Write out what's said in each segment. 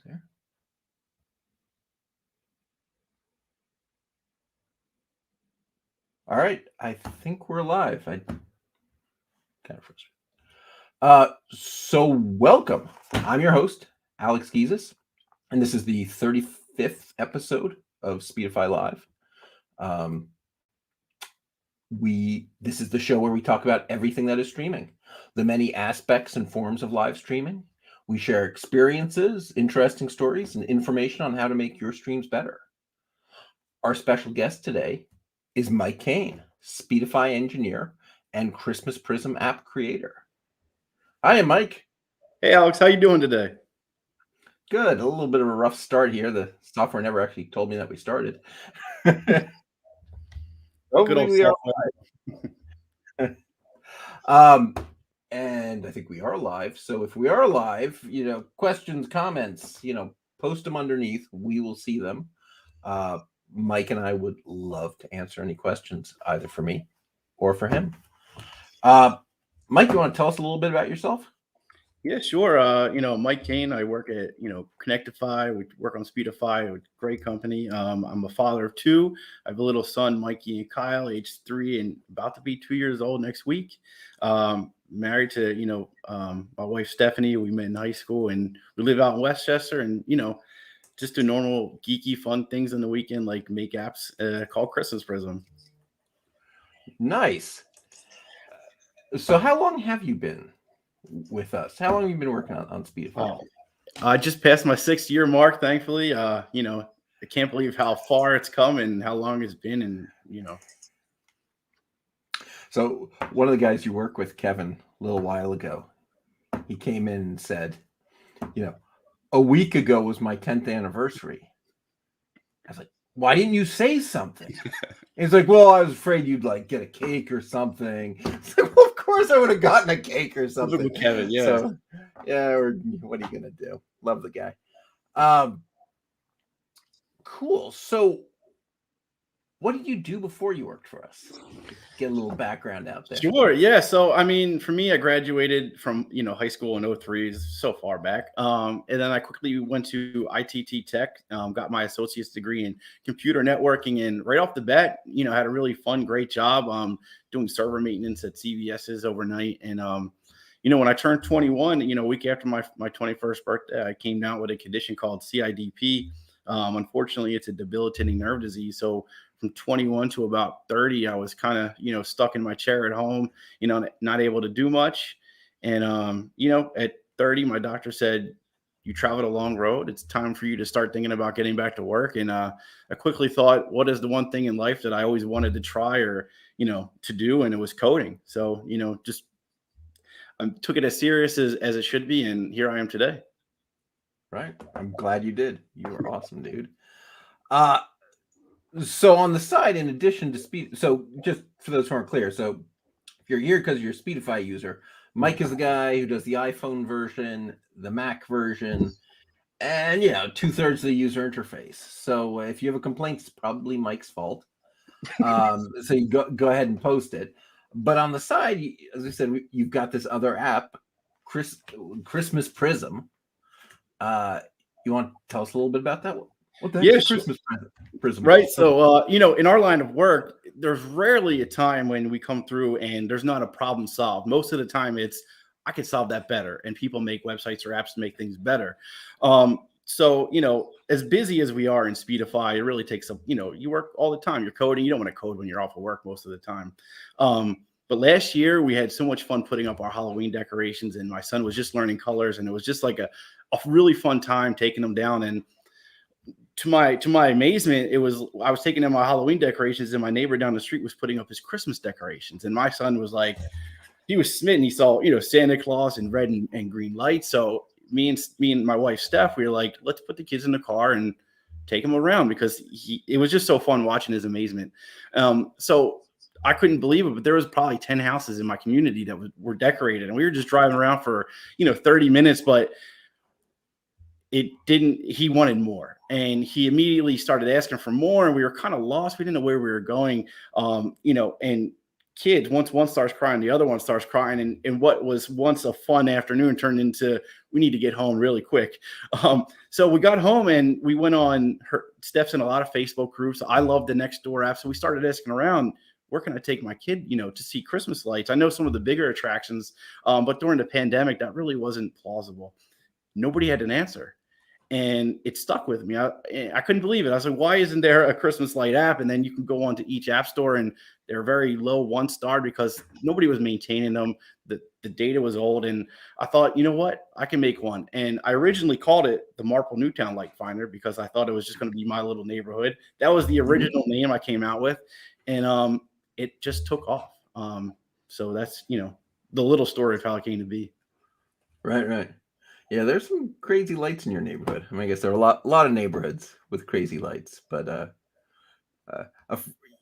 there. All right, I think we're live. I kind of frustrated. So welcome. I'm your host, Alex Gizis, and this is the 35th episode of Speedify Live. This is the show where we talk about everything that is streaming, the many aspects and forms of live streaming. We share experiences, interesting stories, and information on how to make your streams better. Our special guest today is Mike Kane, Speedify engineer and ChristmasPrism app creator. Hi, Mike. Hey, Alex, how you doing today? Good. A little bit of a rough start here. The software never actually told me that we started. Hopefully we are live. And I think we are live. So if we are live, questions, comments, post them underneath. We will see them. Mike and I would love to answer any questions, either for me or for him. Mike, you want to tell us a little bit about yourself? Yeah, sure. Mike Kane. I work at, Connectify. We work on Speedify, a great company. I'm a father of two. I have a little son, Mikey and Kyle, age 3 and about to be 2 years old next week. Married to, my wife, Stephanie. We met in high school and we live out in Westchester and, just do normal geeky fun things in the weekend, like make apps called ChristmasPrism. Nice. So how long have you been with us? How long have you been working on Speedify? I just passed my 6th year mark, thankfully. I can't believe how far it's come and how long it's been. And, So one of the guys you work with, Kevin, a little while ago, he came in and said, a week ago was my 10th anniversary. I was like, why didn't you say something? He's like, well, I was afraid you'd get a cake or something. It's like, well, of course I would have gotten a cake or something. with Kevin, yeah. So, or what are you going to do? Love the guy. Cool. So what did you do before you worked for us? Get a little background out there. Sure. Yeah. So, for me, I graduated from, high school in 03, so far back. And then I quickly went to ITT Tech, got my associate's degree in computer networking. And right off the bat, had a really fun, great job doing server maintenance at CVS's overnight. And, when I turned 21, a week after my 21st birthday, I came down with a condition called CIDP. Unfortunately, it's a debilitating nerve disease. So from 21 to about 30, I was kind of, stuck in my chair at home, not able to do much. And, at 30, my doctor said, you traveled a long road. It's time for you to start thinking about getting back to work. And I quickly thought, what is the one thing in life that I always wanted to try or, to do? And it was coding. So, just I took it as serious as it should be. And here I am today. Right. I'm glad you did. You are awesome, dude. So on the side, in addition to Speed, so just for those who aren't clear, so if you're here because you're a Speedify user, Mike is the guy who does the iPhone version, the Mac version, and 2/3 of the user interface. So if you have a complaint, it's probably Mike's fault. So you go ahead and post it. But on the side, as I said, you've got this other app, ChristmasPrism. You want to tell us a little bit about that? What the heck is ChristmasPrism? Right. So, in our line of work, there's rarely a time when we come through and there's not a problem solved. Most of the time it's, I can solve that better. And people make websites or apps to make things better. So, as busy as we are in Speedify, it really takes up, you work all the time. You're coding. You don't want to code when you're off of work most of the time. But last year we had so much fun putting up our Halloween decorations and my son was just learning colors and it was just like a really fun time taking them down. And to my amazement, I was taking in my Halloween decorations and my neighbor down the street was putting up his Christmas decorations. And my son was like, he was smitten. He saw, Santa Claus and red and green lights. So me and my wife, Steph, we were like, let's put the kids in the car and take him around because it was just so fun watching his amazement. So I couldn't believe it, but there was probably 10 houses in my community that were decorated and we were just driving around for, 30 minutes, but he wanted more and he immediately started asking for more and we were kind of lost. We didn't know where we were going, and kids, once one starts crying, the other one starts crying. And what was once a fun afternoon turned into, we need to get home really quick. So we got home and we went on Steph's in a lot of Facebook groups. I love the Nextdoor app. So we started asking around, where can I take my kid, to see Christmas lights? I know some of the bigger attractions, but during the pandemic, that really wasn't plausible. Nobody had an answer. And it stuck with me. I couldn't believe it. I was like, why isn't there a Christmas light app? And then you can go on to each app store and they're very low 1-star because nobody was maintaining them. The data was old. And I thought, you know what? I can make one. And I originally called it the Marple Newtown Light Finder because I thought it was just going to be my little neighborhood. That was the original name I came out with. And it just took off. So that's, the little story of how it came to be. Right. Yeah, there's some crazy lights in your neighborhood. I mean, I guess there are a lot of neighborhoods with crazy lights, but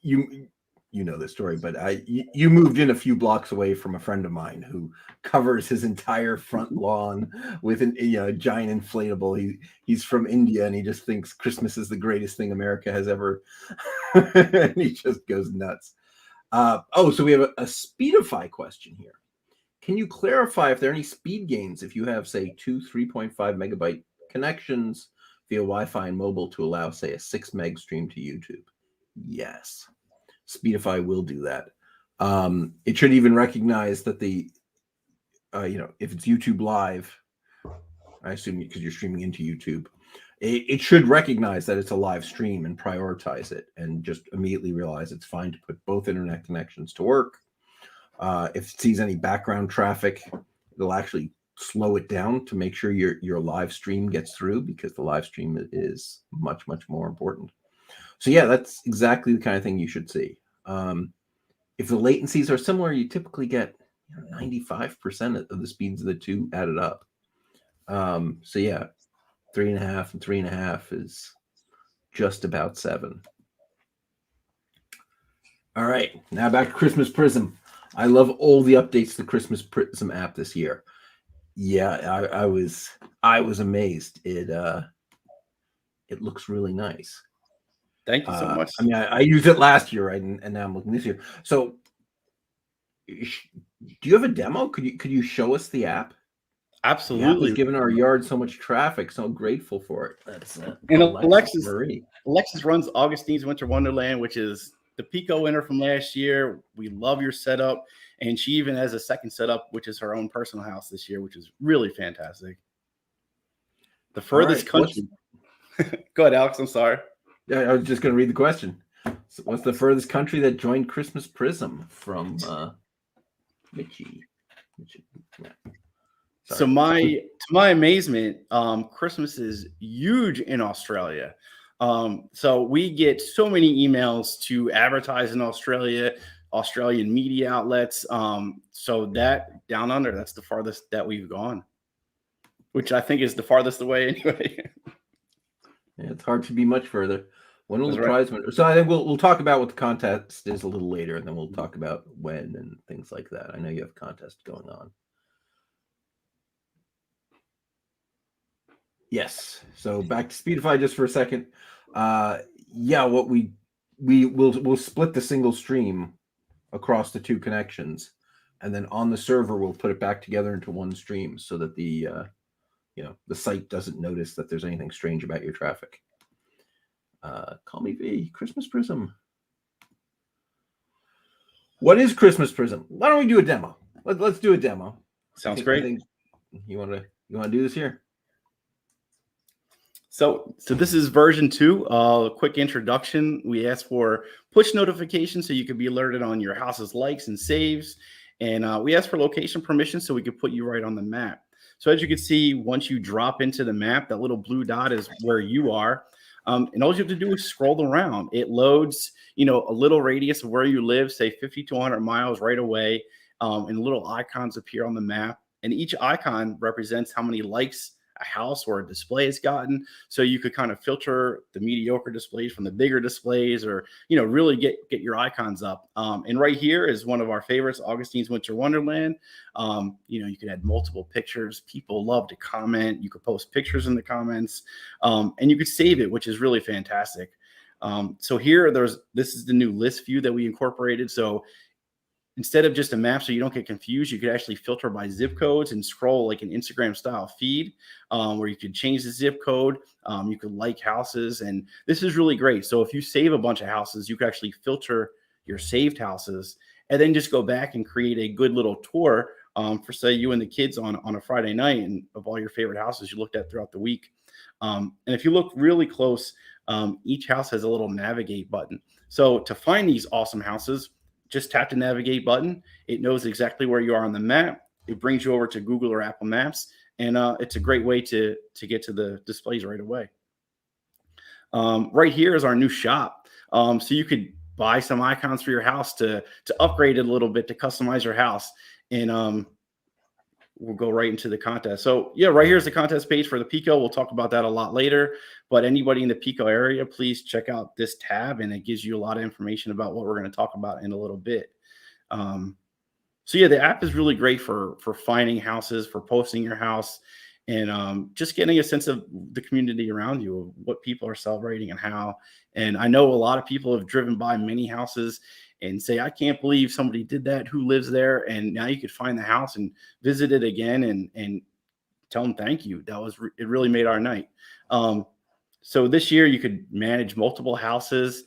you know this story, but you moved in a few blocks away from a friend of mine who covers his entire front lawn with a giant inflatable. He's from India and he just thinks Christmas is the greatest thing America has ever, and he just goes nuts. So we have a Speedify question here. Can you clarify if there are any speed gains if you have, say, 2 3.5 megabyte connections via Wi-Fi and mobile to allow, say, a 6 meg stream to YouTube? Yes. Speedify will do that. It should even recognize that if it's YouTube Live, I assume because you're streaming into YouTube, it should recognize that it's a live stream and prioritize it and just immediately realize it's fine to put both internet connections to work. If it sees any background traffic, it'll actually slow it down to make sure your live stream gets through because the live stream is much, much more important. So yeah, that's exactly the kind of thing you should see. If the latencies are similar, you typically get 95% of the speeds of the two added up. So yeah, 3.5 and 3.5 is just about 7. All right, now back to Christmas Prism. I love all the updates to the Christmas Prism app this year. Yeah, I was amazed. It looks really nice. Thank you so much. I mean, I used it last year, right? And now I'm looking this year. So, do you have a demo? Could you show us the app? Absolutely. It's given our yard so much traffic. So grateful for it. That's and Alexis runs Augustine's Winter Wonderland, which is the Pico winner from last year. We love your setup. And she even has a second setup, which is her own personal house this year, which is really fantastic. The furthest country. Go ahead, Alex. I'm sorry. Yeah, I was just going to read the question. So what's the furthest country that joined Christmas Prism from Mitchie? Yeah. So to my amazement, Christmas is huge in Australia. So we get so many emails to advertise in Australia, Australian media outlets. So that down under, that's the farthest that we've gone, which I think is the farthest away anyway. Yeah, it's hard to be much further. When will the prize win? So I think we'll talk about what the contest is a little later, and then we'll talk about when and things like that. I know you have a contest going on. Yes. So back to Speedify just for a second. Yeah, what we'll split the single stream across the two connections, and then on the server we'll put it back together into one stream so that the site doesn't notice that there's anything strange about your traffic. Call me V. Christmas Prism. What is Christmas Prism? Why don't we do a demo? Let's do a demo. Sounds great. I think you want to do this here? So this is version 2. Quick introduction. We asked for push notifications so you could be alerted on your house's likes and saves. And we asked for location permission so we could put you right on the map. So as you can see, once you drop into the map, that little blue dot is where you are. And all you have to do is scroll around. It loads, a little radius of where you live, say 50 to 100 miles right away. And little icons appear on the map. And each icon represents how many likes a house or a display has gotten. So you could kind of filter the mediocre displays from the bigger displays, or, really get your icons up. And right here is one of our favorites, Augustine's Winter Wonderland. You can add multiple pictures. People love to comment. You could post pictures in the comments, and you could save it, which is really fantastic. So here this is the new list view that we incorporated. So instead of just a map, so you don't get confused, you could actually filter by zip codes and scroll like an Instagram style feed, where you could change the zip code. You could like houses, and this is really great. So if you save a bunch of houses, you can actually filter your saved houses and then just go back and create a good little tour, for say you and the kids on a Friday night, and of all your favorite houses you looked at throughout the week. And if you look really close, each house has a little navigate button. So to find these awesome houses, just tap the navigate button. It knows exactly where you are on the map. It brings you over to Google or Apple Maps, and it's a great way to get to the displays right away. Right here is our new shop. So you could buy some icons for your house to upgrade it a little bit, to customize your house. And we'll go right into the contest. So yeah, right here's the contest page for the Pico. We'll talk about that a lot later, but anybody in the Pico area, please check out this tab, and it gives you a lot of information about what we're going to talk about in a little bit. So yeah, the app is really great for finding houses, for posting your house, and just getting a sense of the community around you, of what people are celebrating and how. And I know a lot of people have driven by many houses and say, I can't believe somebody did that. Who lives there? And now you could find the house and visit it again and tell them thank you. It really made our night. So this year you could manage multiple houses.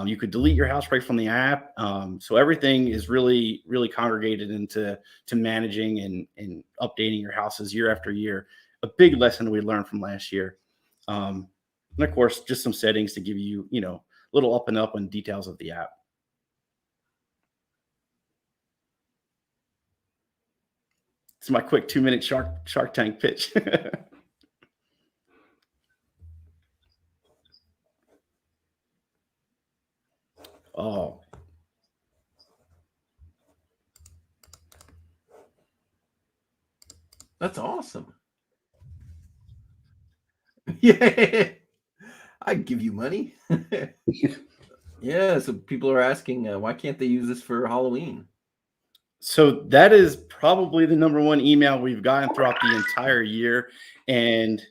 You could delete your house right from the app. So everything is really, really congregated into managing and updating your houses year after year. A big lesson we learned from last year. And of course, just some settings to give you, little up and up on details of the app. It's my quick 2-minute Shark Tank pitch. Oh, That's awesome. Yeah, I'd give you money. Yeah, so people are asking, why can't they use this for Halloween? so that is probably the #1 email we've gotten throughout the entire year, and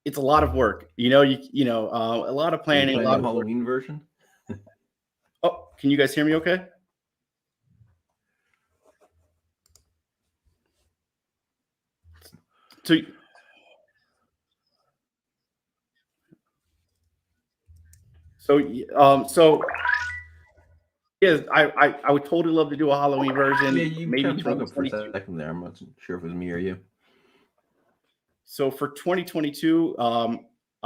it's a lot of work. A lot of Are you planning, a playing lot the of work. Halloween version? Oh, can you guys hear me okay? So yeah, I would totally love to do a Halloween version. Yeah, you Maybe kind of broke up for a 2022. second there. I'm not sure if it was me or you. So for 2022, a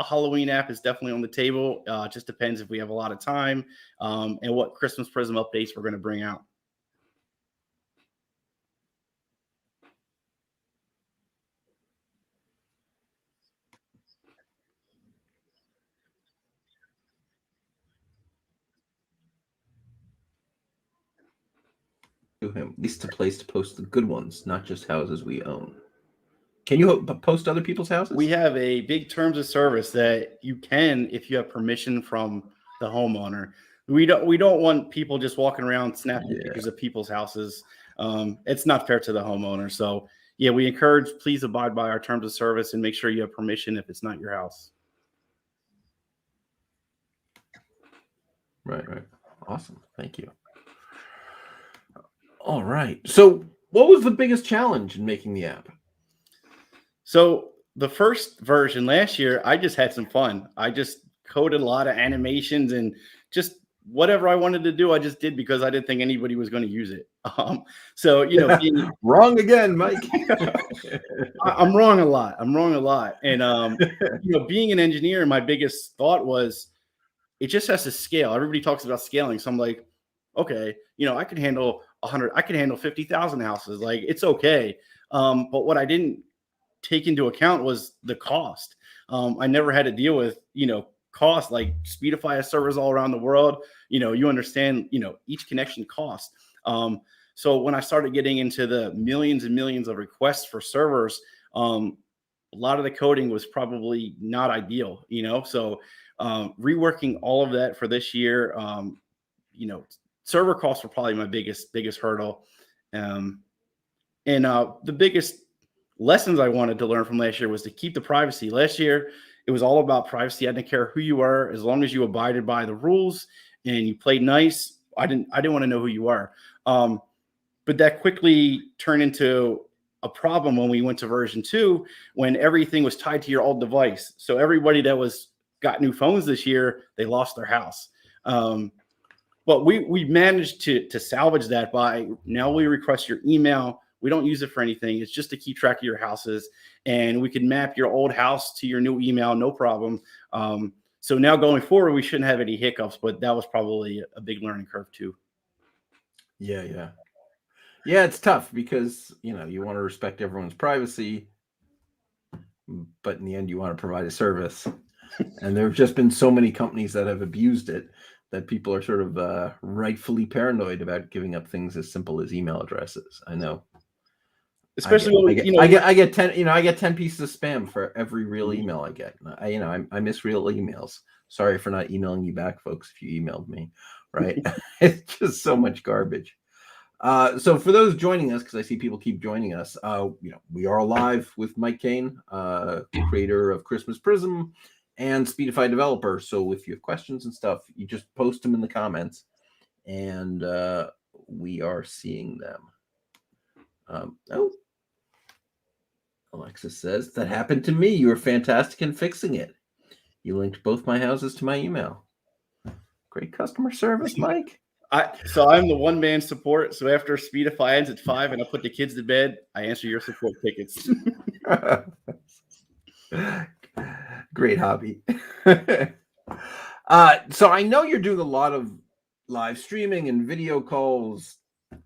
Halloween app is definitely on the table. Just depends if we have a lot of time, and what Christmas Prism updates we're going to bring out. To him, at least a place to post the good ones, not just houses we own. Can you post other people's houses? We have a big terms of service that you can, if you have permission from the homeowner. We don't want people just walking around snapping pictures of people's houses. It's not fair to the homeowner. So yeah, we encourage, please abide by our terms of service and make sure you have permission if it's not your house. Right. Awesome. Thank you. All right. So what was the biggest challenge in making the app? So the first version last year, I just had some fun. I just coded a lot of animations and just whatever I wanted to do, I just did because I didn't think anybody was going to use it. So, being wrong again, Mike. I'm wrong a lot. And, being an engineer, my biggest thought was it just has to scale. Everybody talks about scaling. So I'm like, okay, I could handle 100, I could handle 50,000 houses. Like, it's okay. But what I didn't take into account was the cost. I never had to deal with, cost. Like Speedify has servers all around the world. You understand, each connection cost. So when I started getting into the millions and millions of requests for servers, a lot of the coding was probably not ideal, so reworking all of that for this year, server costs were probably my biggest hurdle. And the biggest lessons I wanted to learn from last year was to keep the privacy. Last year, it was all about privacy. I didn't care who you were, as long as you abided by the rules and you played nice. I didn't want to know who you are. But that quickly turned into a problem when we went to version 2, when everything was tied to your old device. So everybody that got new phones this year, they lost their house. But we managed to salvage that by now we request your email. We don't use it for anything. It's just to keep track of your houses, and we can map your old house to your new email, no problem. So now going forward, we shouldn't have any hiccups, but that was probably a big learning curve too. Yeah. It's tough because, you want to respect everyone's privacy, but in the end, you want to provide a service. And there have just been so many companies that have abused it that people are sort of rightfully paranoid about giving up things as simple as email addresses. I know. Especially I get 10 pieces of spam for every real email I get. I miss real emails. Sorry for not emailing you back, folks, if you emailed me, right? It's just so much garbage. So for those joining us, because I see people keep joining us, we are live with Mike Kane, creator of ChristmasPrism and Speedify developer. So if you have questions and stuff, you just post them in the comments, and we are seeing them. Alexis says, that happened to me. You were fantastic in fixing it. You linked both my houses to my email. Great customer service, Mike. So I'm the one-man support. So after Speedify ends at 5 and I put the kids to bed, I answer your support tickets. Great hobby. So I know you're doing a lot of live streaming and video calls,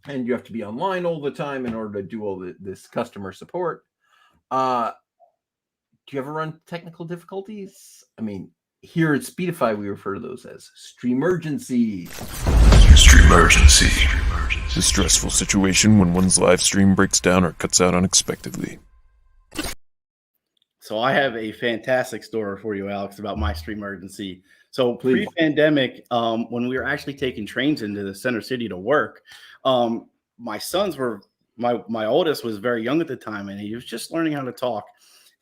and you have to be online all the time in order to do all this customer support. Do you ever run technical difficulties? I mean, here at Speedify, we refer to those as streamergencies. Streamergency. A stressful situation when one's live stream breaks down or cuts out unexpectedly. So I have a fantastic story for you, Alex, about my streamergency. So pre-pandemic, when we were actually taking trains into the center city to work, my sons were, my oldest was very young at the time, and he was just learning how to talk.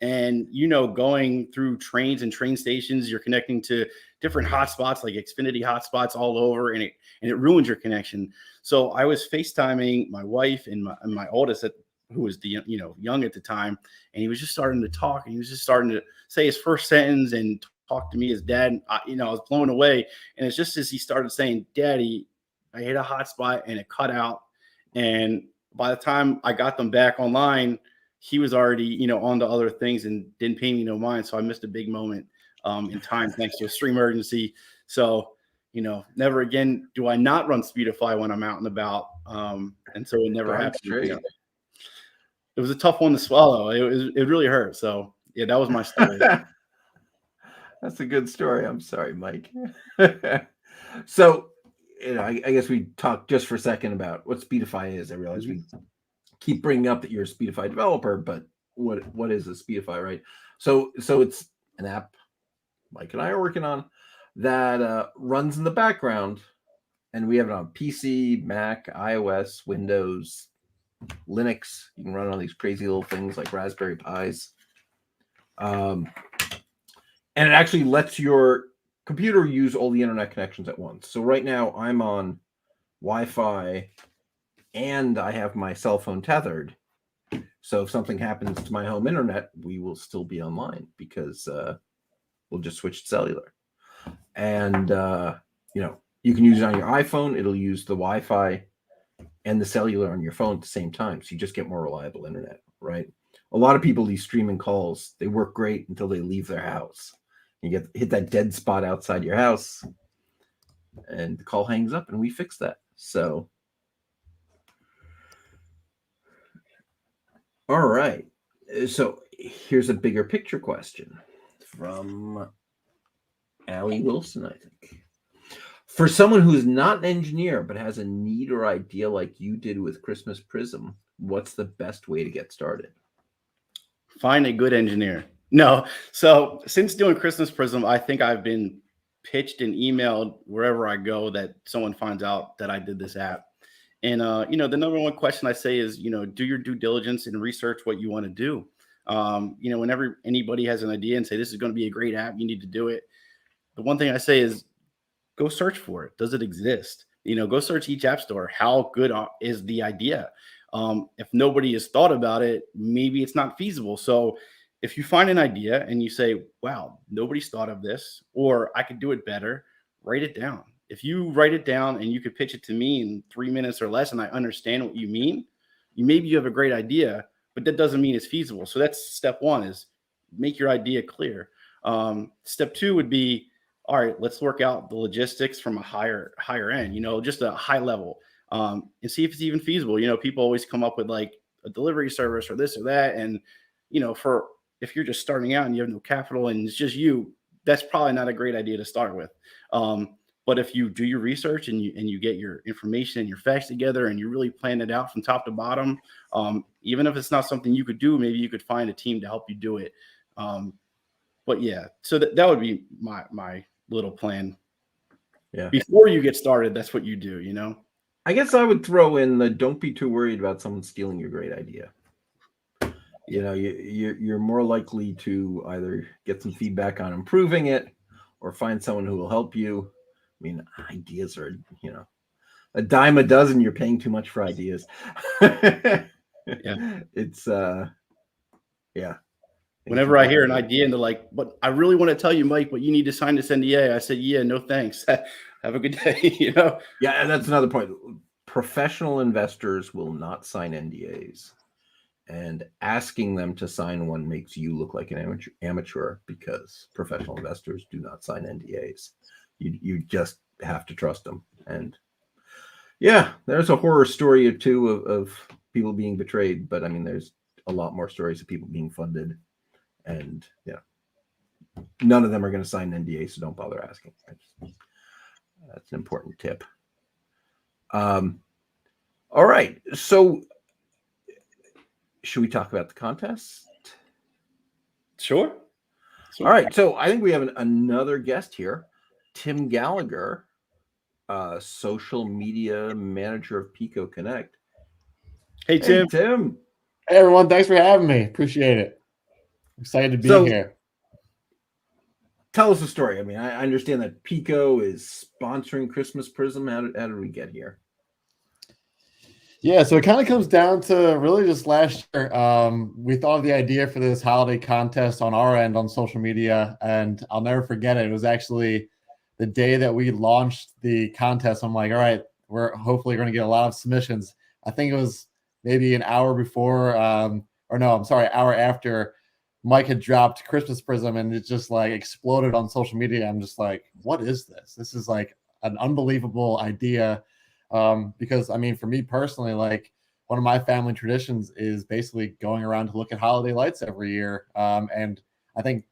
And, going through trains and train stations, you're connecting to different hotspots, like Xfinity hotspots all over, and it ruins your connection. So I was FaceTiming my wife and my oldest, who was young at the time, and he was just starting to talk, and he was just starting to say his first sentence and talk to me as dad. And I was blown away. And it's just as he started saying, "Daddy, I hit a hotspot and it cut out." And by the time I got them back online, he was already, on to other things and didn't pay me no mind. So I missed a big moment in time thanks to a streamergency. So, never again do I not run Speedify when I'm out and about. And so it never happened. It was a tough one to swallow. It really hurt. So yeah, that was my story. That's a good story. I'm sorry, Mike. So, I guess we talked just for a second about what Speedify is. I realize we keep bringing up that you're a Speedify developer, but what is a Speedify, right? So it's an app Mike and I are working on that runs in the background, and we have it on PC, Mac, iOS, Windows, Linux. You can run it on these crazy little things like Raspberry Pis. And it actually lets your computer use all the internet connections at once. So right now I'm on Wi-Fi and I have my cell phone tethered. So if something happens to my home internet, we will still be online because we'll just switch to cellular. And, you can use it on your iPhone. It'll use the Wi-Fi and the cellular on your phone at the same time. So you just get more reliable internet, right? A lot of people, these streaming calls, they work great until they leave their house. You hit that dead spot outside your house and the call hangs up, and we fix that. So, all right. So here's a bigger picture question from Allie Wilson, I think. For someone who's not an engineer but has a need or idea like you did with ChristmasPrism, what's the best way to get started? Find a good engineer. No. So since doing ChristmasPrism, I think I've been pitched and emailed wherever I go that someone finds out that I did this app. And, the number one question I say is, do your due diligence and research what you want to do. Whenever anybody has an idea and say, this is going to be a great app, you need to do it. The one thing I say is go search for it. Does it exist? Go search each app store. How good is the idea? If nobody has thought about it, maybe it's not feasible. So if you find an idea and you say, wow, nobody's thought of this, or I could do it better, write it down. If you write it down and you could pitch it to me in 3 minutes or less, and I understand what you mean, maybe you have a great idea, but that doesn't mean it's feasible. So that's step one, is make your idea clear. Step two would be, all right, let's work out the logistics from a higher end, just a high level, and see if it's even feasible. People always come up with like a delivery service or this or that. And, if you're just starting out and you have no capital and it's just you, that's probably not a great idea to start with. But if you do your research and you get your information and your facts together and you really plan it out from top to bottom, even if it's not something you could do, maybe you could find a team to help you do it. But yeah, so that would be my little plan. Yeah. Before you get started, that's what you do, I guess I would throw in the don't be too worried about someone stealing your great idea. You're more likely to either get some feedback on improving it or find someone who will help you. I mean, ideas are, a dime a dozen. You're paying too much for ideas. Yeah. It's, yeah. Whenever I hear an idea and they're like, but I really want to tell you, Mike, but you need to sign this NDA. I said, yeah, no, thanks. Have a good day. Yeah. And that's another point. Professional investors will not sign NDAs, and asking them to sign one makes you look like an amateur, because professional investors do not sign NDAs. You just have to trust them. And yeah, there's a horror story or two of people being betrayed, but I mean, there's a lot more stories of people being funded, and none of them are going to sign NDAs, so don't bother asking. That's an important tip. All right, so should we talk about the contest? Sure. All right, so I think we have another guest here. Tim Gallagher, social media manager of Pico Connect. Hey, Tim. Hey, Tim. Hey, everyone. Thanks for having me. Appreciate it. Excited to be here. Tell us the story. I mean, I understand that Pico is sponsoring ChristmasPrism. How did we get here? Yeah, so it kind of comes down to really just last year. We thought of the idea for this holiday contest on our end on social media, and I'll never forget it. It was actually the day that we launched the contest. I'm like, all right, we're hopefully going to get a lot of submissions. I think it was maybe an hour before, hour after Mike had dropped ChristmasPrism, and it just like exploded on social media. I'm just like, what is this? This is like an unbelievable idea. Because I mean, for me personally, like one of my family traditions is basically going around to look at holiday lights every year. And I think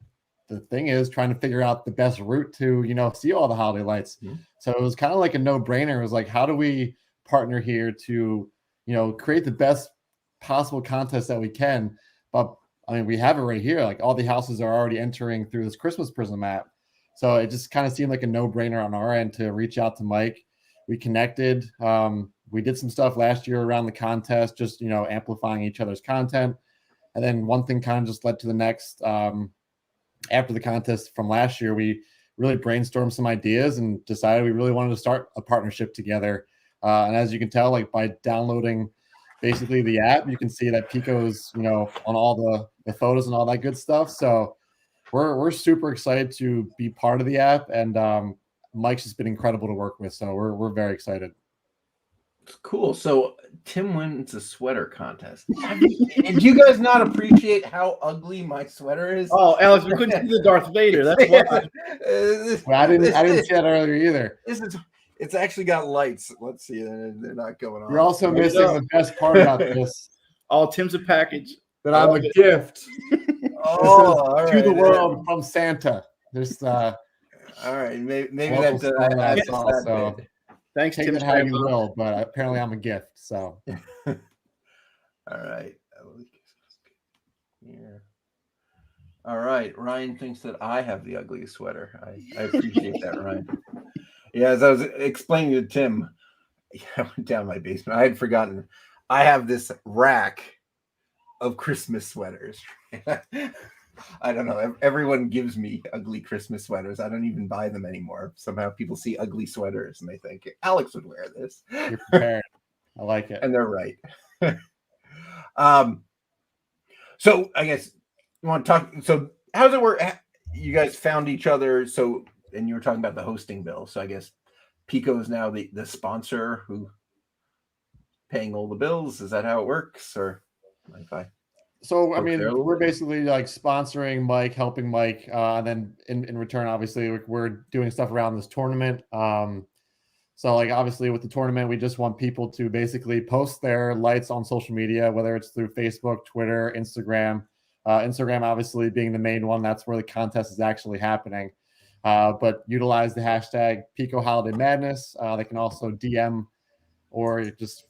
the thing is trying to figure out the best route to, see all the holiday lights. Mm-hmm. So it was kind of like a no-brainer. It was like, how do we partner here to, create the best possible contest that we can? But I mean, we have it right here. Like all the houses are already entering through this ChristmasPrism app. So it just kind of seemed like a no-brainer on our end to reach out to Mike. We connected. We did some stuff last year around the contest, just, amplifying each other's content. And then one thing kind of just led to the next. After the contest from last year, we really brainstormed some ideas and decided we really wanted to start a partnership together. And as you can tell, like by downloading basically the app, you can see that Pico's, on all the photos and all that good stuff. So we're super excited to be part of the app, and Mike's just been incredible to work with. So we're very excited. Cool. So Tim wins a sweater contest. Did you guys not appreciate how ugly my sweater is? Oh, Alex, we couldn't see the Darth Vader. That's why. Well, I didn't see that earlier either. It's actually got lights. Let's see. They're not going on. You're also missing the best part about this. Oh, Tim's a package. That I'm a gift. All right. To the world from Santa. There's all right. Maybe that's also. Thanks, Take Tim. it how you will, but apparently I'm a gift. So. All right. Yeah. All right. Ryan thinks that I have the ugliest sweater. I appreciate that, Ryan. Yeah, as I was explaining to Tim, I went down my basement. I had forgotten. I have this rack of Christmas sweaters. I don't know. Everyone gives me ugly Christmas sweaters. I don't even buy them anymore. Somehow people see ugly sweaters and they think Alex would wear this. You're prepared. I like it. And they're right. So I guess you want to talk. So how does it work? You guys found each other. So, and you were talking about the hosting bill. So I guess Pico is now the sponsor who paying all the bills. Is that how it works? Or if I So, I mean, we're basically like sponsoring Mike, helping Mike. And then in return, obviously, we're doing stuff around this tournament. So, like, obviously, with the tournament, we just want people to basically post their lights on social media, whether it's through Facebook, Twitter, Instagram. Instagram, obviously, being the main one. That's where the contest is actually happening. But utilize the hashtag Pico Holiday Madness. They can also DM or just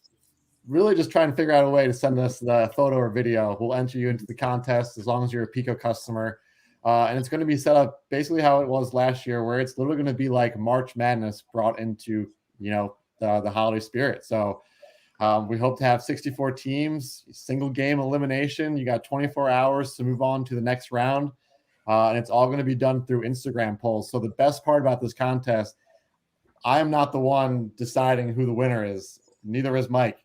really just try and figure out a way to send us the photo or video. We'll enter you into the contest as long as you're a Pico customer. And it's going to be set up basically how it was last year, where it's literally going to be like March Madness brought into, the holiday spirit. So we hope to have 64 teams, single game elimination. You got 24 hours to move on to the next round. And it's all going to be done through Instagram polls. So the best part about this contest, I am not the one deciding who the winner is. Neither is Mike.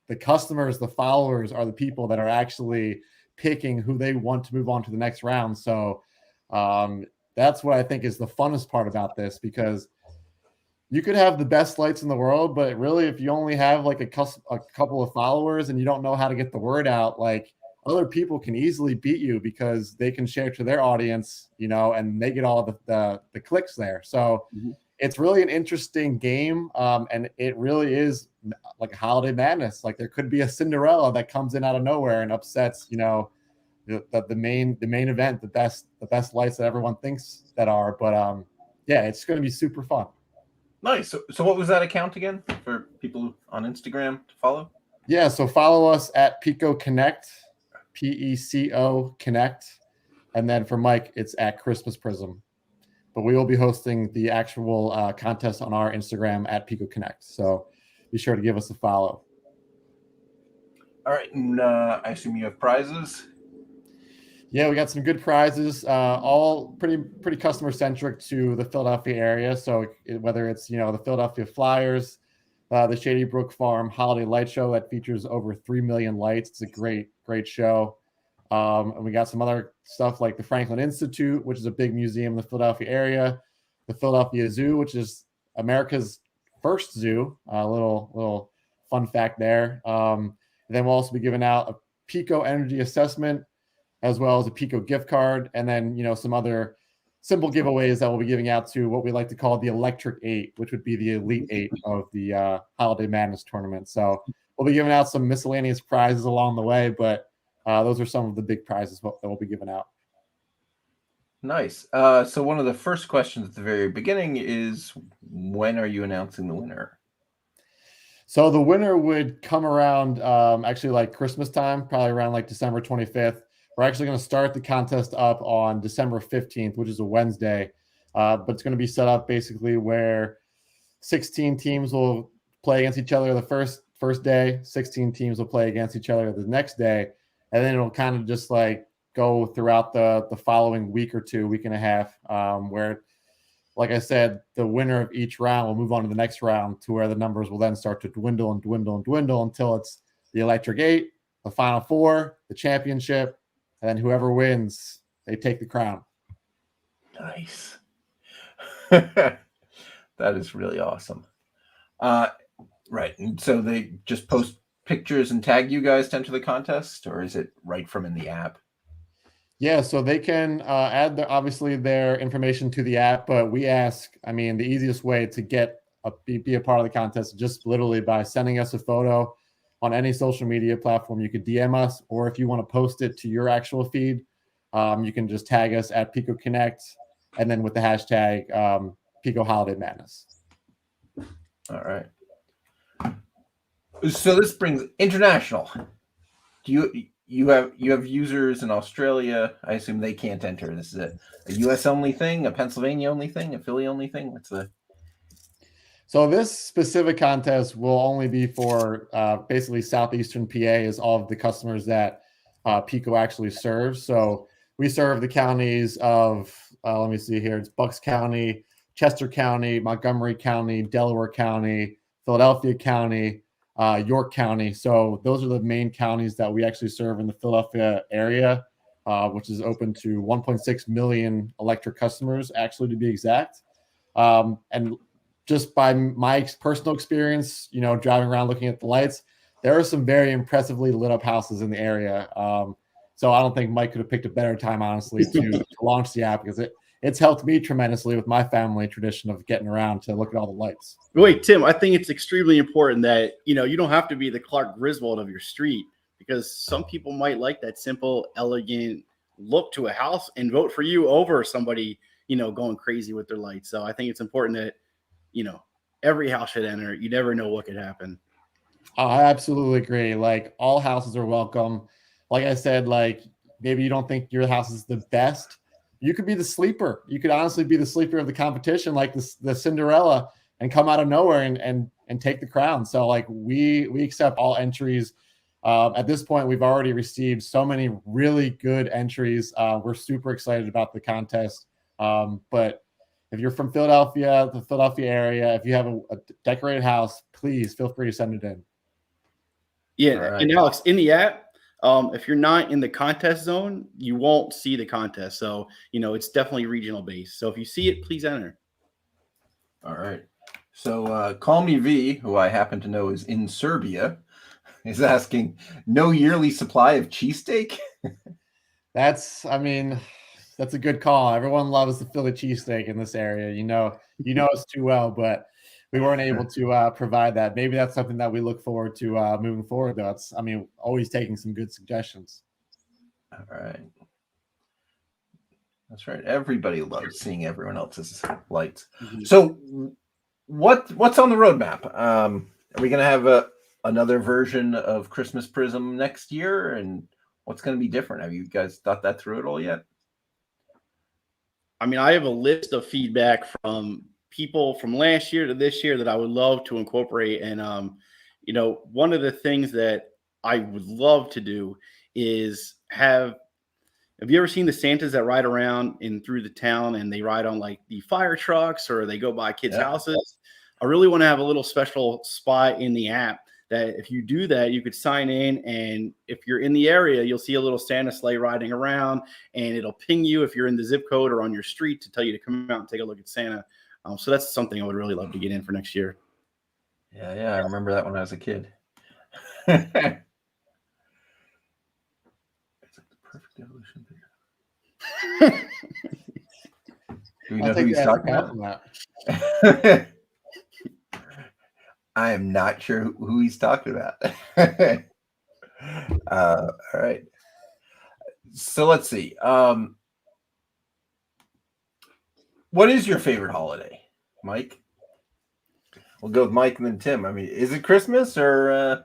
The customers, the followers are the people that are actually picking who they want to move on to the next round. So that's what I think is the funnest part about this, because you could have the best lights in the world, but really, if you only have like a couple of followers and you don't know how to get the word out, like other people can easily beat you because they can share to their audience, and they get all the clicks there. So it's really an interesting game. And it really is like a holiday madness. Like there could be a Cinderella that comes in out of nowhere and upsets, the main event, the best lights that everyone thinks that are. But yeah, it's going to be super fun. Nice. So what was that account again for people on Instagram to follow? Yeah, so follow us at Pico Connect, PECO Connect, and then for Mike, it's at ChristmasPrism. But we will be hosting the actual contest on our Instagram at Pico Connect. So be sure to give us a follow. All right, and I assume you have prizes. Yeah, we got some good prizes, all pretty customer centric to the Philadelphia area. So whether it's the Philadelphia Flyers, the Shady Brook Farm Holiday Light Show that features over 3 million lights. It's a great show. And we got some other stuff like the Franklin Institute, which is a big museum in the Philadelphia area, the Philadelphia Zoo, which is America's first zoo. A little fun fact there. And then we'll also be giving out a Pico Energy Assessment, as well as a Pico gift card, and then some other simple giveaways that we'll be giving out to what we like to call the Electric Eight, which would be the Elite Eight of the Holiday Madness tournament. So we'll be giving out some miscellaneous prizes along the way, but those are some of the big prizes that we'll be giving out. Nice. So one of the first questions at the very beginning is, when are you announcing the winner? So the winner would come around actually like Christmas time, probably around like December 25th. We're actually going to start the contest up on December 15th, which is a Wednesday. But it's going to be set up basically where 16 teams will play against each other the first day. 16 teams will play against each other the next day. And then it'll kind of just like go throughout the following week or two, week and a half, where, like I said, the winner of each round will move on to the next round, to where the numbers will then start to dwindle and dwindle and dwindle until it's the Electric Eight, the Final Four, the championship, and then whoever wins, they take the crown. Nice. That is really awesome. Right. And so they just post pictures and tag you guys to enter the contest, or is it right from in the app? Yeah, so they can add obviously their information to the app, but we ask, the easiest way to be a part of the contest is just literally by sending us a photo on any social media platform. You could DM us, or if you want to post it to your actual feed, you can just tag us at Pico Connect, and then with the hashtag Pico Holiday Madness. All right. So this brings international. Do you have users in Australia? I assume they can't enter. This is a US only thing, a Pennsylvania only thing, a Philly only thing? So this specific contest will only be for basically southeastern PA, is all of the customers that Pico actually serves. So we serve the counties of, let me see here, it's Bucks County, Chester County, Montgomery County, Delaware County, Philadelphia County, York County. So those are the main counties that we actually serve in the Philadelphia area, which is open to 1.6 million electric customers, actually, to be exact. And just by my personal experience, driving around looking at the lights, there are some very impressively lit up houses in the area. So I don't think Mike could have picked a better time, honestly, to launch the app, because it's helped me tremendously with my family tradition of getting around to look at all the lights. Wait, Tim, I think it's extremely important that, you don't have to be the Clark Griswold of your street, because some people might like that simple, elegant look to a house and vote for you over somebody, going crazy with their lights. So I think it's important that, every house should enter. You never know what could happen. I absolutely agree. Like, all houses are welcome. Like I said, like, maybe you don't think your house is the best. You could be the sleeper. You could honestly be the sleeper of the competition, like the Cinderella, and come out of nowhere and take the crown. So like we accept all entries. At this point, we've already received so many really good entries. We're super excited about the contest. But if you're from Philadelphia, the Philadelphia area, if you have a decorated house, please feel free to send it in. Yeah, Right. And Alex, in the app, if you're not in the contest zone, you won't see the contest. So, it's definitely regional based. So if you see it, please enter. All right. So Call Me V, who I happen to know is in Serbia, is asking, no yearly supply of cheesesteak? That's a good call. Everyone loves the Philly cheesesteak in this area. You know us too well, but we weren't able to provide that. Maybe that's something that we look forward to moving forward, though. Always taking some good suggestions. All right. That's right. Everybody loves seeing everyone else's lights. Mhm. So what's on the roadmap? Are we going to have another version of Christmas Prism next year? And what's going to be different? Have you guys thought that through at all yet? I have a list of feedback from people from last year to this year that I would love to incorporate. And, one of the things that I would love to do is have you ever seen the Santas that ride around through the town, and they ride on like the fire trucks, or they go by kids' houses? I really want to have a little special spot in the app that if you do that, you could sign in, and if you're in the area, you'll see a little Santa sleigh riding around, and it'll ping you if you're in the zip code or on your street to tell you to come out and take a look at Santa. So that's something I would really love to get in for next year. Yeah, I remember that when I was a kid. It's like the perfect evolution video. Do we know who he's talking about? I am not sure who he's talking about. All right. So let's see. What is your favorite holiday, Mike? We'll go with Mike and then Tim. Is it Christmas or?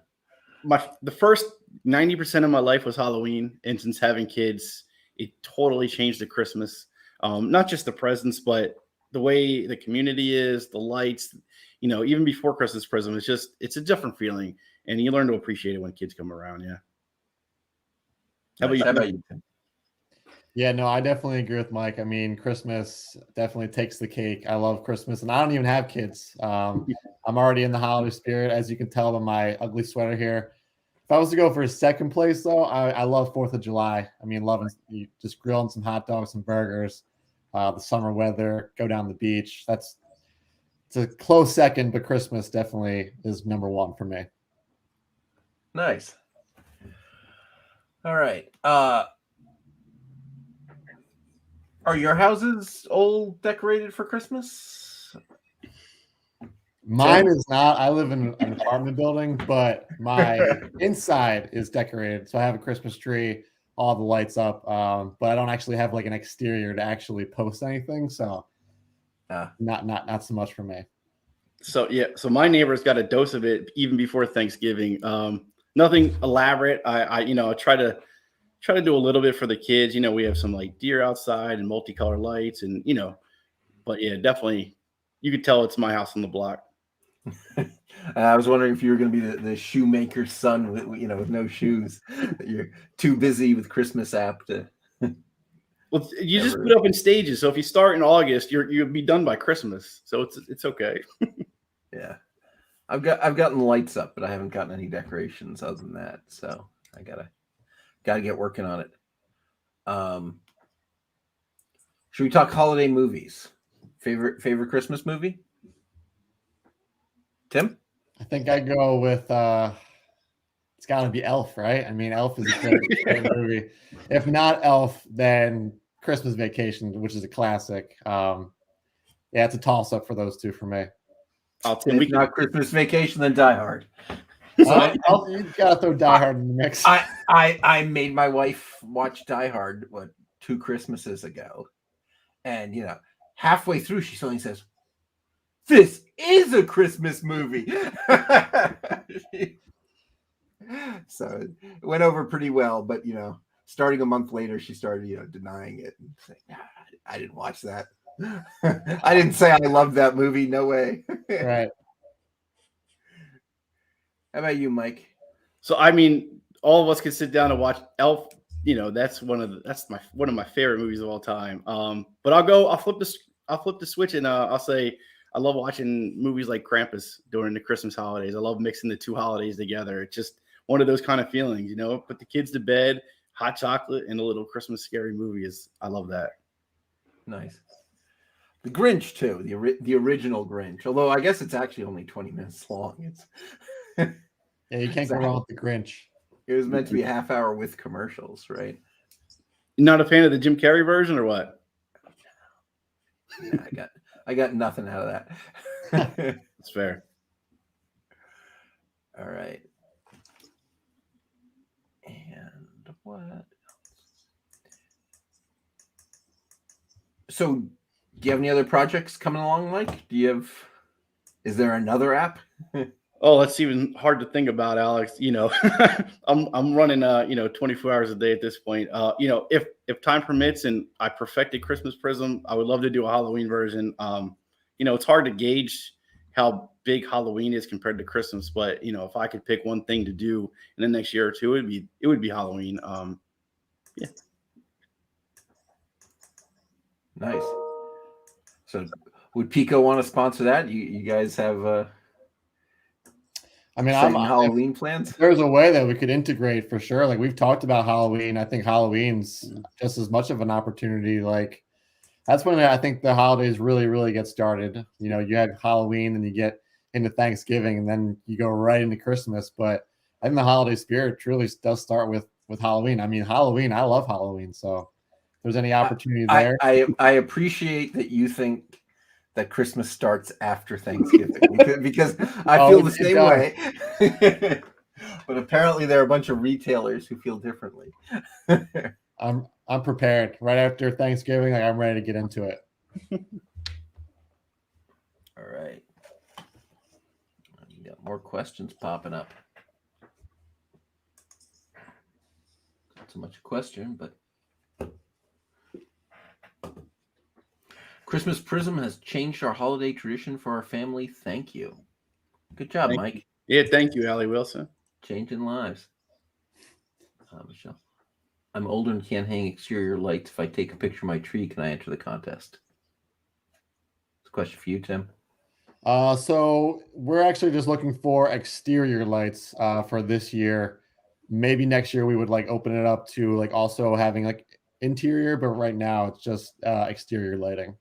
The first 90% of my life was Halloween, and since having kids, it totally changed to Christmas. Not just the presents, but the way the community is, the lights. Even before Christmas Prism, it's a different feeling, and you learn to appreciate it when kids come around. Yeah. How about you, Tim? Yeah, no, I definitely agree with Mike. Christmas definitely takes the cake. I love Christmas, and I don't even have kids. I'm already in the holiday spirit, as you can tell by my ugly sweater here. If I was to go for a second place, though, I love 4th of July. Loving just grilling some hot dogs and burgers, the summer weather, go down the beach. It's a close second, but Christmas definitely is number one for me. Nice. All right. Are your houses all decorated for Christmas? Mine is not. I live in an apartment building, but my inside is decorated. So I have a Christmas tree, all the lights up, but I don't actually have like an exterior to actually post anything. So not so much for me. So my neighbor's got a dose of it even before Thanksgiving. Nothing elaborate. I try to do a little bit for the kids. We have some like deer outside and multicolor lights, and but yeah, definitely you could tell it's my house on the block. I was wondering if you were going to be the shoemaker's son with no shoes. You're too busy with Christmas app to. Well, you just put up in stages. So if you start in August, you'll be done by Christmas. So it's okay. Yeah. I've gotten lights up, but I haven't gotten any decorations other than that. So I gotta get working on it. Should we talk holiday movies? Favorite Christmas movie? Tim? I think I go with it's got to be Elf, right? I mean, Elf is a great movie. If not Elf, then Christmas Vacation, which is a classic. Yeah, it's a toss up for those two for me. If not Christmas Vacation, then Die Hard. So you gotta throw Die Hard in the mix. I made my wife watch Die Hard 2 Christmases ago, and halfway through she suddenly says, "This is a Christmas movie." So it went over pretty well, but starting a month later, she started denying it and saying, "Nah, I didn't watch that. I didn't say I loved that movie. No way." Right. How about you, Mike? So I mean, all of us can sit down and watch Elf. That's one of my favorite movies of all time. But I'll flip the switch and I'll say I love watching movies like Krampus during the Christmas holidays. I love mixing the two holidays together. It's just one of those kind of feelings, put the kids to bed, hot chocolate, and a little Christmas scary movie I love that. Nice. The Grinch too, the original Grinch. Although I guess it's actually only 20 minutes long. It's yeah, you can't go wrong with the Grinch. It was meant to be a half hour with commercials, right? You're not a fan of the Jim Carrey version or what? Yeah, I got nothing out of that. That's fair. All right. And what else? So, do you have any other projects coming along, Mike? Is there another app? Oh, that's even hard to think about, Alex. I'm running 24 hours a day at this point. If time permits and I perfected ChristmasPrism, I would love to do a Halloween version. It's hard to gauge how big Halloween is compared to Christmas, but if I could pick one thing to do in the next year or two, it would be Halloween. Yeah. Nice. So would Pico want to sponsor that? You guys have I mean, Halloween plans? There's a way that we could integrate for sure. Like we've talked about Halloween. I think Halloween's just as much of an opportunity. Like that's when I think the holidays really, really get started. You have Halloween and you get into Thanksgiving and then you go right into Christmas. But I think the holiday spirit truly does start with Halloween. I mean, Halloween, I love Halloween. So if there's any opportunity there. I appreciate that you think that Christmas starts after Thanksgiving because I feel the same way. But apparently there are a bunch of retailers who feel differently. I'm prepared. Right after Thanksgiving, I'm ready to get into it. All right. You got more questions popping up. Not so much a question, but ChristmasPrism has changed our holiday tradition for our family. Thank you. Good job, Mike. Yeah, thank you, Allie Wilson. Changing lives. Michelle. I'm older and can't hang exterior lights. If I take a picture of my tree, can I enter the contest? It's a question for you, Tim. So we're actually just looking for exterior lights for this year. Maybe next year we would open it up to also having interior, but right now it's just exterior lighting.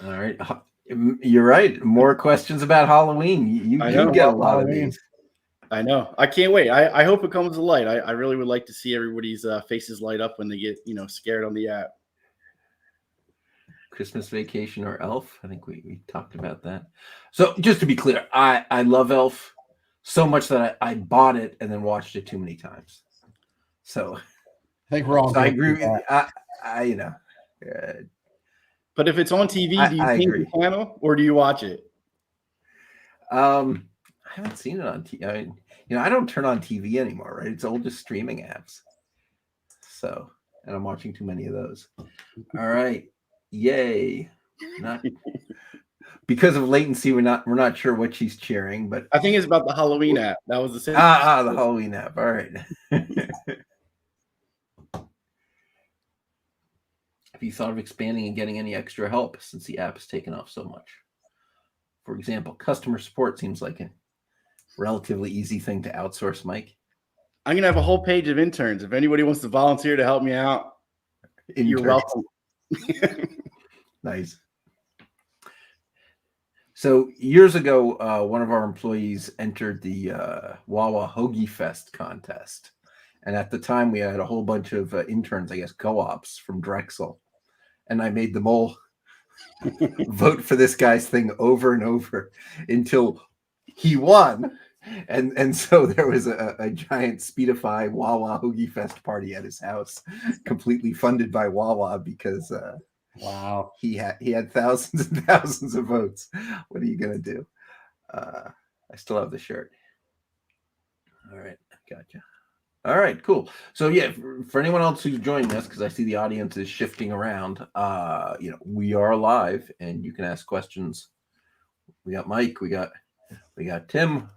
All right. You're right. More questions about Halloween. You do get a lot of these. I know. I can't wait. I hope it comes to light. I really would like to see everybody's faces light up when they get, scared on the app. Christmas Vacation or Elf. I think we talked about that. So just to be clear, I love Elf so much that I bought it and then watched it too many times. So I think we're all. So I agree with but if it's on TV, do you change the channel or do you watch it? I haven't seen it on TV. I don't turn on TV anymore, right? It's all just streaming apps. So, and I'm watching too many of those. All right. Yay. because of latency, we're not sure what she's cheering, but I think it's about the Halloween app. That was the same. the Halloween app. All right. Have you thought of expanding and getting any extra help since the app has taken off so much? For example, customer support seems like a relatively easy thing to outsource, Mike. I'm gonna have a whole page of interns. If anybody wants to volunteer to help me out, you're welcome. Nice. So years ago, one of our employees entered the Wawa Hoagie Fest contest. And at the time, we had a whole bunch of interns, I guess, co-ops from Drexel. And I made them all vote for this guy's thing over and over until he won. And so there was a giant Speedify Wawa Hoagie Fest party at his house, completely funded by Wawa because Wow. he had thousands and thousands of votes. What are you gonna do? I still have the shirt. All right, gotcha. All right, cool. So yeah, for anyone else who's joining us, because I see the audience is shifting around, we are live and you can ask questions. We got Mike, we got Tim,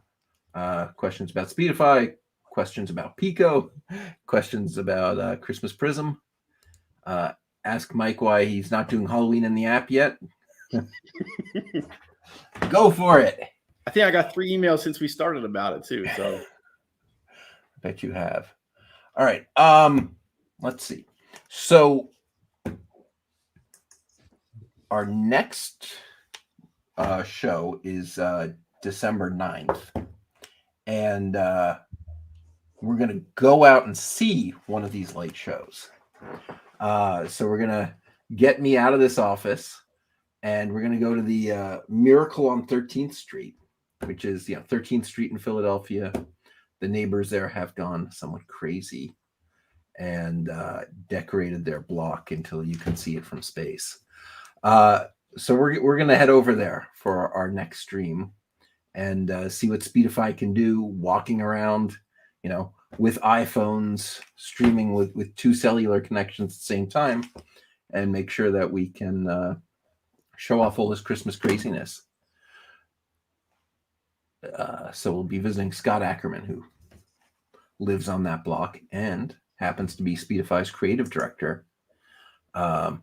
questions about Speedify, questions about Pico, questions about ChristmasPrism. Ask Mike why he's not doing Halloween in the app yet. Go for it. I think I got 3 emails since we started about it too. So I bet you have. All right. Let's see. So our next show is December 9th. And we're going to go out and see one of these late shows. So we're going to get me out of this office and we're going to go to the Miracle on 13th Street, which is 13th Street in Philadelphia. The neighbors there have gone somewhat crazy and decorated their block until you can see it from space. So we're going to head over there for our next stream and see what Speedify can do, walking around, with iPhones, streaming with 2 cellular connections at the same time, and make sure that we can show off all this Christmas craziness. So we'll be visiting Scott Ackerman, who lives on that block and happens to be Speedify's creative director. So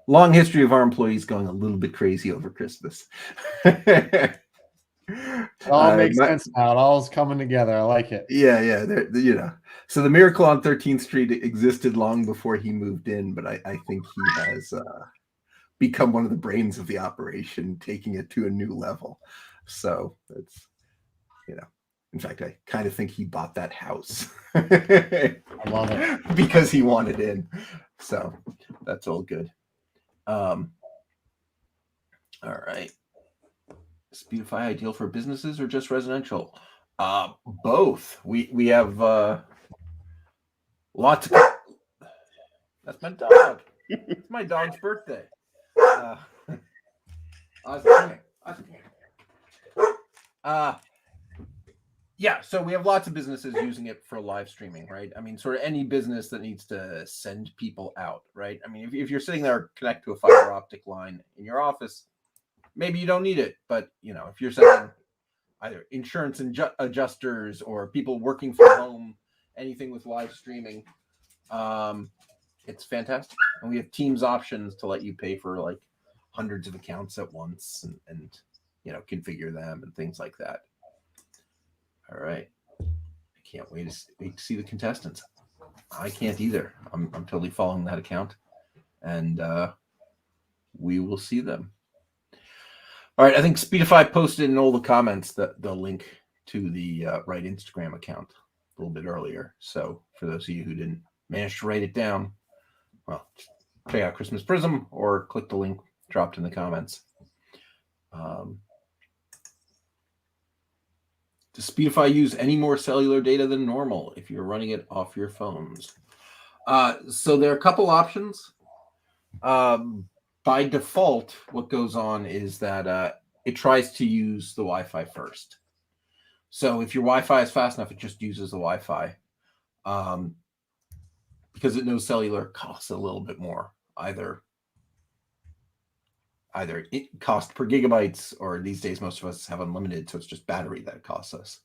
long history of our employees going a little bit crazy over Christmas. It all makes sense now. It all's coming together. I like it. Yeah. So the Miracle on 13th Street existed long before he moved in, but I think he has become one of the brains of the operation, taking it to a new level. So it's, in fact, I kind of think he bought that house. I love it. Because he wanted in. So that's all good. All right. Speedify ideal for businesses or just residential? Both. We have lots of. That's my dog. It's my dog's birthday. Yeah, so we have lots of businesses using it for live streaming, right? I mean, sort of any business that needs to send people out, right? I mean, if you're sitting there, connect to a fiber optic line in your office, maybe you don't need it. But, if you're selling either insurance adjusters or people working from home, anything with live streaming, it's fantastic. And we have Teams options to let you pay for like hundreds of accounts at once and configure them and things like that. All right. I can't wait to see the contestants. I can't either. I'm totally following that account. And we will see them. All right. I think Speedify posted in all the comments the link to the right Instagram account a little bit earlier. So for those of you who didn't manage to write it down, well, check out ChristmasPrism or click the link dropped in the comments. Does Speedify use any more cellular data than normal if you're running it off your phones? So there are a couple options. By default, what goes on is that it tries to use the Wi-Fi first. So if your Wi-Fi is fast enough, it just uses the Wi-Fi. Because it knows cellular costs a little bit more, either either cost per gigabytes, or these days most of us have unlimited, so it's just battery that it costs us.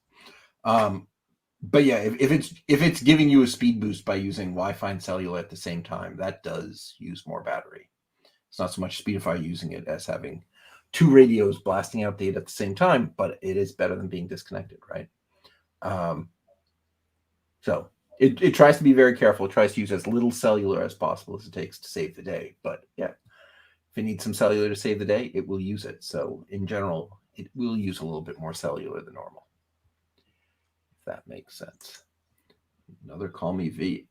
But yeah, if it's giving you a speed boost by using Wi-Fi and cellular at the same time, that does use more battery. It's not so much Speedify using it as having two radios blasting out data at the same time, but it is better than being disconnected, right? So it tries to be very careful. It tries to use as little cellular as possible as it takes to save the day. But yeah, if it needs some cellular to save the day, it will use it. So in general, it will use a little bit more cellular than normal. If that makes sense. Another call me V.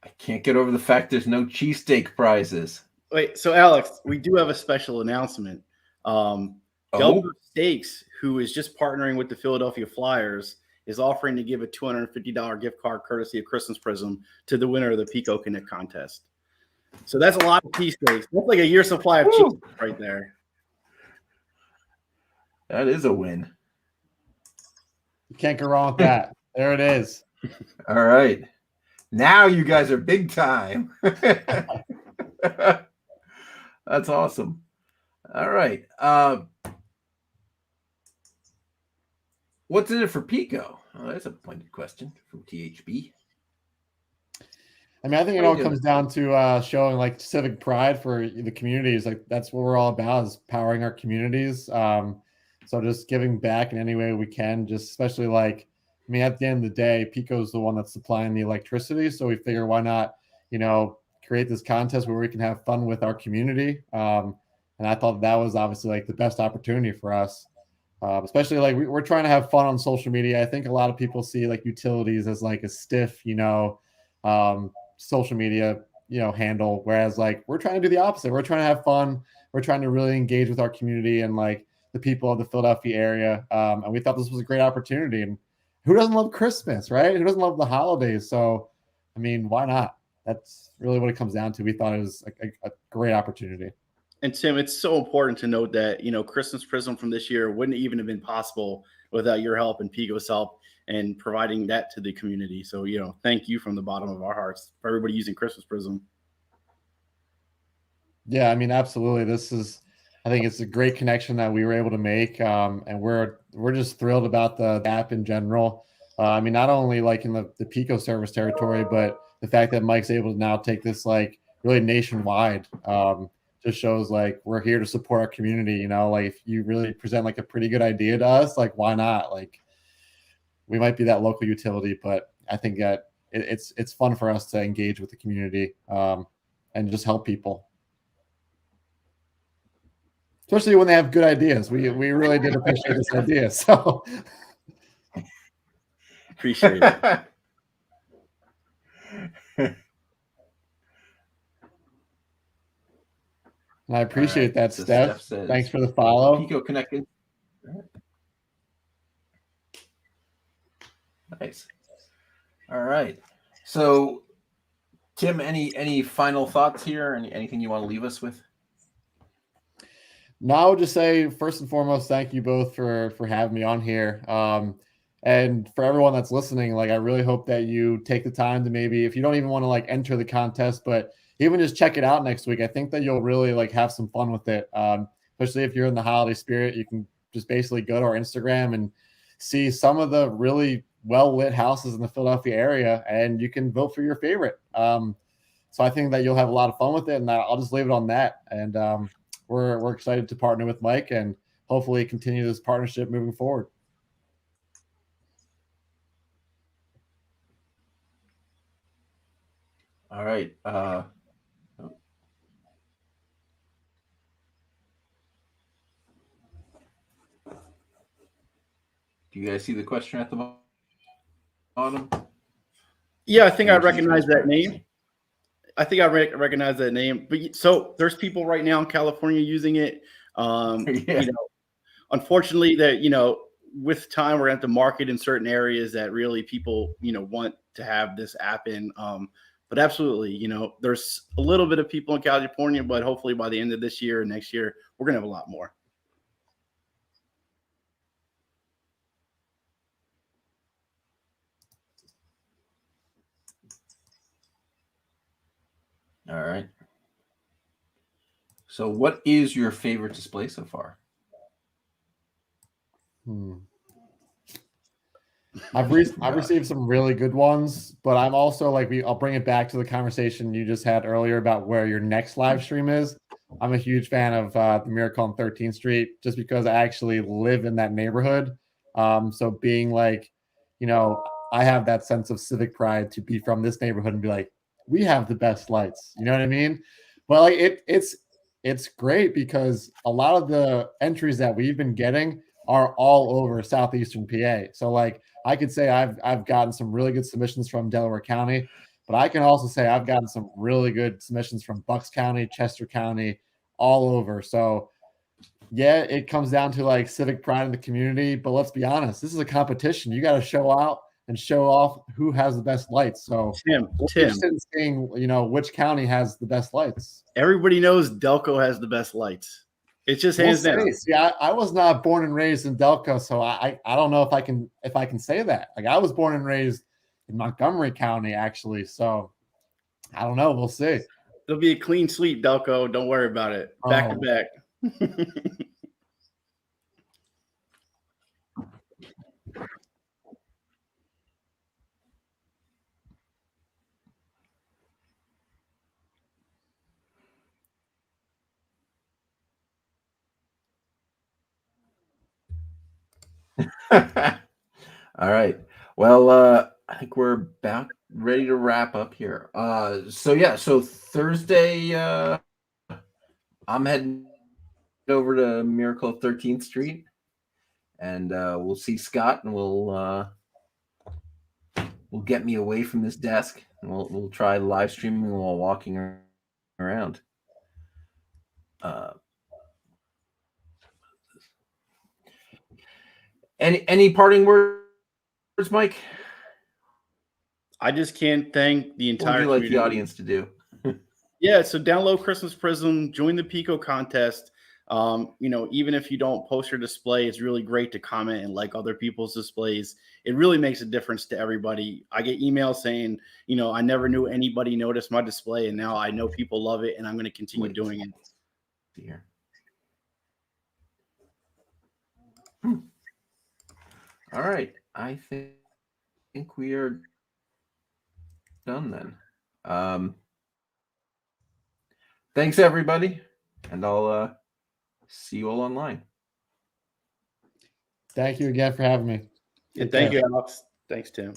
I can't get over the fact there's no cheesesteak prizes. Wait, so Alex, we do have a special announcement. Gallagher Steaks, who is just partnering with the Philadelphia Flyers, is offering to give a $250 gift card courtesy of ChristmasPrism to the winner of the Pico Connect contest. So that's a lot of cheesesteaks. That's like a year supply of cheese right there. That is a win. You can't go wrong with that. There it is. All right. Now you guys are big time. That's awesome. All right. What's in it for Pico? Oh, that's a pointed question from THB. I mean, I think it all comes down to showing like civic pride for the communities. Like that's what we're all about, is powering our communities. So just giving back in any way we can, just especially like, I mean, at the end of the day, Pico's the one that's supplying the electricity. So we figure why not, create this contest where we can have fun with our community. And I thought that was obviously like the best opportunity for us. Especially like we're trying to have fun on social media. I think a lot of people see like utilities as like a stiff, social media, handle. Whereas like we're trying to do the opposite. We're trying to have fun. We're trying to really engage with our community and like the people of the Philadelphia area. And we thought this was a great opportunity. And who doesn't love Christmas, right? Who doesn't love the holidays? So, I mean, why not? That's really what it comes down to. We thought it was a great opportunity. And Tim, it's so important to note that, ChristmasPrism from this year wouldn't even have been possible without your help and Pico's help and providing that to the community. So, thank you from the bottom of our hearts for everybody using ChristmasPrism. Yeah, I mean, absolutely. I think it's a great connection that we were able to make. And we're just thrilled about the app in general. I mean, not only like in the Pico service territory, but the fact that Mike's able to now take this like really nationwide. Just shows like we're here to support our community. Like if you really present like a pretty good idea to us, like why not? Like we might be that local utility, but I think that it's fun for us to engage with the community and just help people, especially when they have good ideas. We really did appreciate this idea, so appreciate it. And I appreciate that, so Steph. Says, thanks for the follow. Pico connected. Nice. All right. So, Tim, any final thoughts here? Anything you want to leave us with? No, I would just say first and foremost, thank you both for having me on here. And for everyone that's listening, like I really hope that you take the time to maybe, if you don't even want to like enter the contest, but even just check it out next week. I think that you'll really like have some fun with it. Especially if you're in the holiday spirit, you can just basically go to our Instagram and see some of the really well-lit houses in the Philadelphia area, and you can vote for your favorite. So I think that you'll have a lot of fun with it, and I'll just leave it on that. And we're excited to partner with Mike and hopefully continue this partnership moving forward. All right. Do you guys see the question at the bottom? Yeah, I think I recognize that name. Recognize that name. But so there's people right now in California using it. Yeah. Unfortunately, that with time we're going to have to market in certain areas that really people want to have this app in. But absolutely, there's a little bit of people in California, but hopefully by the end of this year and next year, we're going to have a lot more. All right. So, what is your favorite display so far? I've received some really good ones, but I'm also like I'll bring it back to the conversation you just had earlier about where your next live stream is. I'm a huge fan of the Miracle on 13th Street just because I actually live in that neighborhood. So being like, I have that sense of civic pride to be from this neighborhood and be like, we have the best lights. You know what I mean? But like it's great because a lot of the entries that we've been getting are all over southeastern PA. So like I could say I've gotten some really good submissions from Delaware County, but I can also say I've gotten some really good submissions from Bucks County, Chester County, all over. So yeah, it comes down to like civic pride in the community, but let's be honest, this is a competition. You got to show out and show off who has the best lights. So Tim, interested in seeing, which county has the best lights. everybody knows Delco has the best lights. It's just hands down. See, I was not born and raised in Delco, so I don't know if I can say that. Like I was born and raised in Montgomery County, actually. So I don't know. We'll see. It'll be a clean sweep, Delco. Don't worry about it. Back to back. All right. Well, I think we're about ready to wrap up here. So Thursday, I'm heading over to Miracle 13th Street, and we'll see Scott, and we'll get me away from this desk, and we'll try live streaming while walking around. Any parting words, Mike? I just can't thank the What entire would you like community. the audience to do? Yeah, so download Christmas Prism, join the Pico contest. Even if you don't post your display, it's really great to comment and like other people's displays. It really makes a difference to everybody. I get emails saying, I never knew anybody noticed my display, and now I know people love it, and I'm going to continue doing it. Here. All right. I think we are done then. Thanks, everybody, and I'll see you all online. Thank you again for having me. And thank you, Alex. Thanks, Tim.